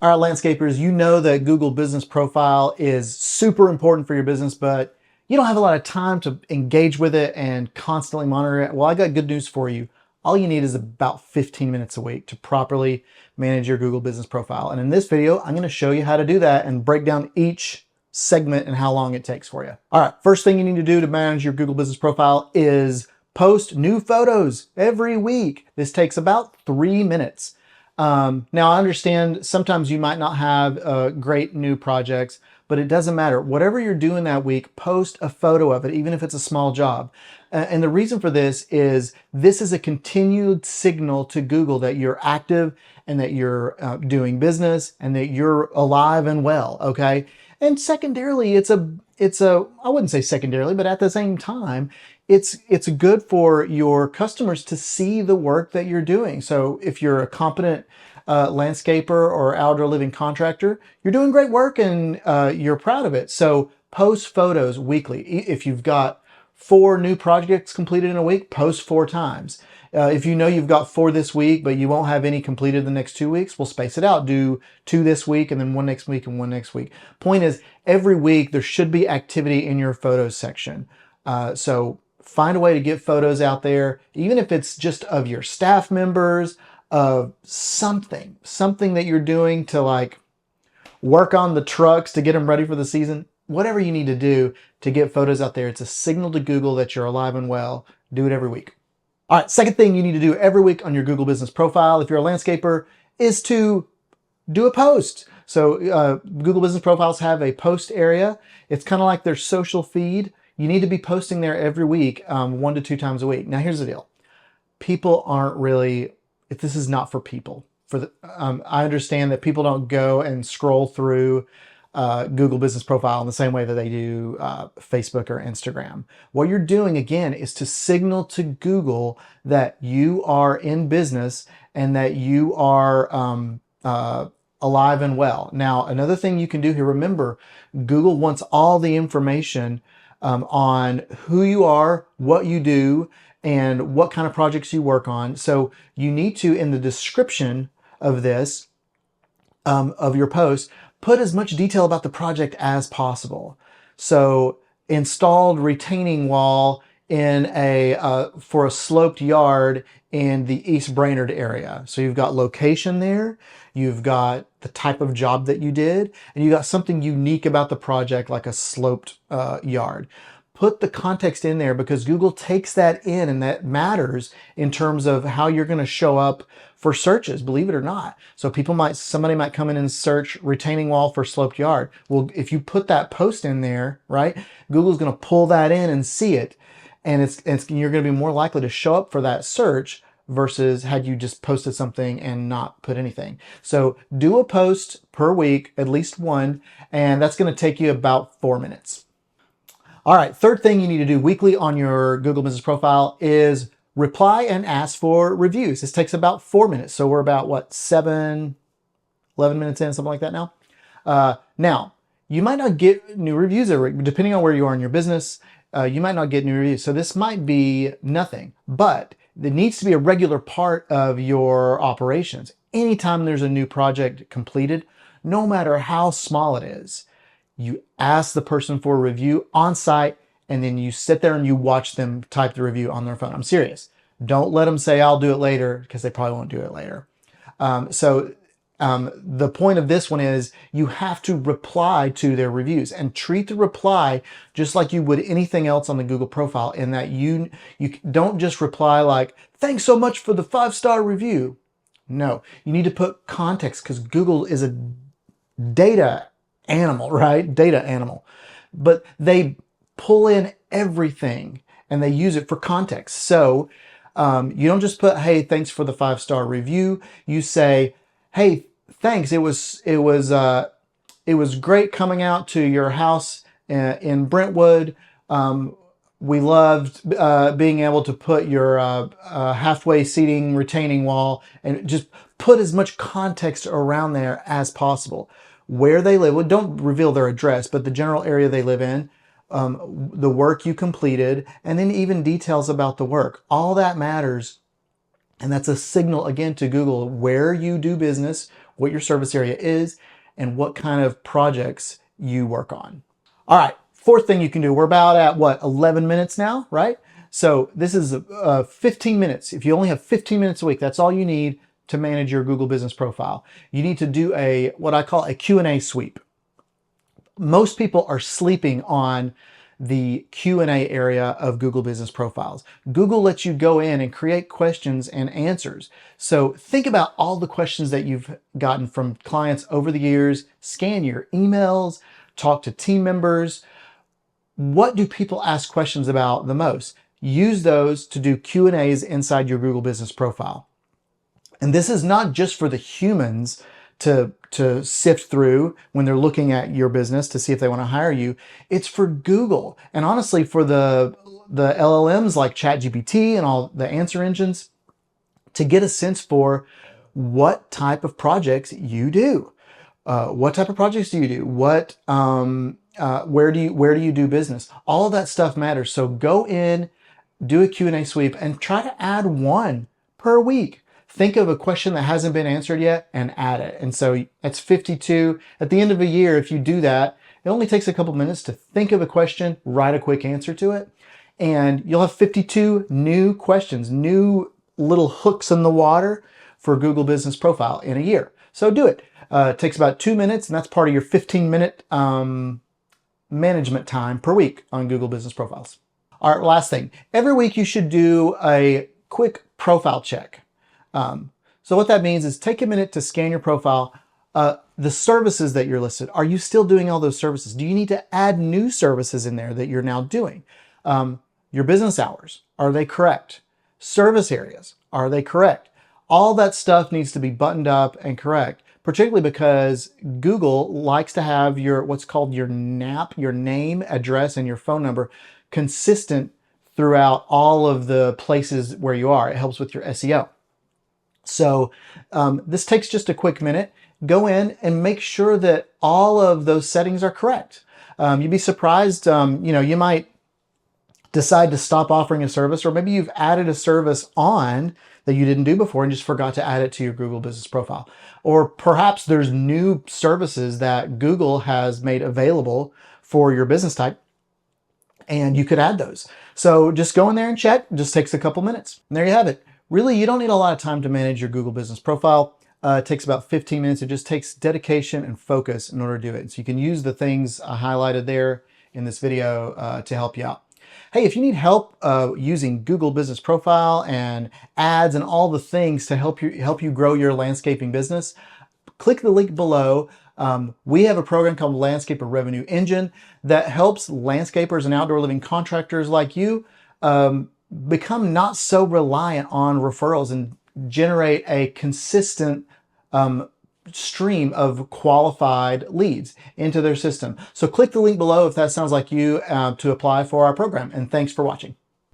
All right, landscapers, you know that Google Business Profile is super important for your business, but you don't have a lot of time to engage with it and constantly monitor it. Well, I got good news for you. All you need is about 15 minutes a week to properly manage your Google Business Profile. And in this video, I'm going to show you how to do that and break down each segment and how long it takes for you. All right, first thing you need to do to manage your Google Business Profile is post new photos every week. This takes about 3 minutes. Now I understand sometimes you might not have great new projects, but it doesn't matter. Whatever you're doing that week, post a photo of it, even if it's a small job. And the reason for this is a continued signal to Google that you're active and that you're doing business and that you're alive and well, okay? And secondarily, it's a, I wouldn't say secondarily, but at the same time, it's good for your customers to see the work that you're doing. So if you're a competent landscaper or outdoor living contractor, you're doing great work and you're proud of it. So post photos weekly. If you've got 4 new projects completed in a week, post 4 times. If you know you've got 4 this week, but you won't have any completed the next 2 weeks, we'll space it out. Do 2 this week and then 1 next week and 1 next week. Point is, every week there should be activity in your photos section. So find a way to get photos out there, even if it's just of your staff members, of something that you're doing to like work on the trucks to get them ready for the season. Whatever you need to do to get photos out there, it's a signal to Google that you're alive and well. Do it every week. All right, second thing you need to do every week on your Google Business Profile, if you're a landscaper, is to do a post. So Google Business Profiles have a post area. It's kind of like their social feed. You need to be posting there every week, 1 to 2 times a week. Now here's the deal. People aren't really, if this is not for people. I understand that people don't go and scroll through Google Business Profile in the same way that they do Facebook or Instagram. What you're doing, again, is to signal to Google that you are in business and that you are alive and well. Now, another thing you can do here, remember, Google wants all the information on who you are, what you do, and what kind of projects you work on. So you need to, in the description of this, of your post, put as much detail about the project as possible. So installed retaining wall in for a sloped yard in the East Brainerd area. So you've got location there, you've got the type of job that you did, and you got something unique about the project like a sloped yard. Put the context in there because Google takes that in, and that matters in terms of how you're going to show up for searches, believe it or not. So somebody might come in and search retaining wall for sloped yard. Well, if you put that post in there, right, Google's going to pull that in and see it, and you're going to be more likely to show up for that search versus had you just posted something and not put anything. So do a post per week, at least 1, and that's going to take you about 4 minutes. All right, third thing you need to do weekly on your Google Business Profile is reply and ask for reviews. This takes about 4 minutes. So we're about, what, 11 minutes in, something like that now. Now, you might not get new reviews every week, depending on where you are in your business. You might not get new reviews. So this might be nothing, but it needs to be a regular part of your operations. Anytime there's a new project completed, no matter how small it is, you ask the person for a review on site, and then you sit there and you watch them type the review on their phone. I'm serious. Don't let them say, I'll do it later, because they probably won't do it later. The point of this one is you have to reply to their reviews and treat the reply just like you would anything else on the Google profile, in that you don't just reply like, thanks so much for the 5-star review. No, you need to put context, because Google is a data animal, right? Data animal. But they pull in everything and they use it for context. So you don't just put, hey, thanks for the 5-star review. You say, hey, thanks. It was great coming out to your house in Brentwood. We loved being able to put your halfway seating retaining wall, and just put as much context around there as possible. Where they live, well, don't reveal their address, but the general area they live in, the work you completed, and then even details about the work. All that matters, and that's a signal, again, to Google where you do business, what your service area is, and what kind of projects you work on. All right, fourth thing you can do. We're about at what, 11 minutes now, right? So this is 15 minutes. If you only have 15 minutes a week, that's all you need to manage your Google Business Profile. You need to do what I call a Q&A sweep. Most people are sleeping on the Q&A area of Google Business Profiles. Google lets you go in and create questions and answers. So think about all the questions that you've gotten from clients over the years, scan your emails, talk to team members. What do people ask questions about the most? Use those to do Q&As inside your Google Business Profile. And this is not just for the humans to sift through when they're looking at your business to see if they want to hire you. It's for Google. And honestly, for the LLMs like ChatGPT and all the answer engines, to get a sense for what type of projects you do. What type of projects do you do? Where do you do business? All of that stuff matters. So go in, do a Q&A sweep, and try to add one per week. Think of a question that hasn't been answered yet and add it. And so that's 52. At the end of a year, if you do that, it only takes a couple minutes to think of a question, write a quick answer to it, and you'll have 52 new questions, new little hooks in the water for Google Business Profile in a year. So do it. It takes about 2 minutes, and that's part of your 15-minute management time per week on Google Business Profiles. All right, last thing. Every week you should do a quick profile check. So what that means is take a minute to scan your profile. The services that you're listed, are you still doing all those services? Do you need to add new services in there that you're now doing? Your business hours, are they correct? Service areas, are they correct? All that stuff needs to be buttoned up and correct, particularly because Google likes to have what's called your NAP, your name, address, and your phone number consistent throughout all of the places where you are. It helps with your SEO. So this takes just a quick minute. Go in and make sure that all of those settings are correct. You'd be surprised, you might decide to stop offering a service, or maybe you've added a service on that you didn't do before and just forgot to add it to your Google Business Profile. Or perhaps there's new services that Google has made available for your business type, and you could add those. So just go in there and check. It just takes a couple minutes. And there you have it. Really, you don't need a lot of time to manage your Google Business Profile. It takes about 15 minutes. It just takes dedication and focus in order to do it. So you can use the things I highlighted there in this video to help you out. Hey, if you need help using Google Business Profile and ads and all the things to help you grow your landscaping business, click the link below. We have a program called Landscaper Revenue Engine that helps landscapers and outdoor living contractors like you become not so reliant on referrals and generate a consistent stream of qualified leads into their system. So click the link below if that sounds like you to apply for our program. And thanks for watching.